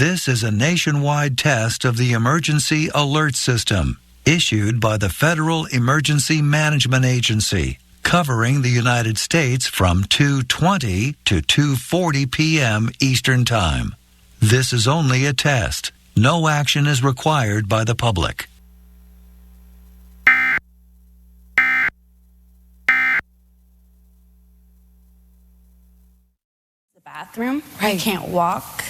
This is a nationwide test of the Emergency Alert System, issued by the Federal Emergency Management Agency, covering the United States from 2:20 to 2:40 p.m. Eastern Time. This is only a test. No action is required by the public. The bathroom. Right. I can't walk.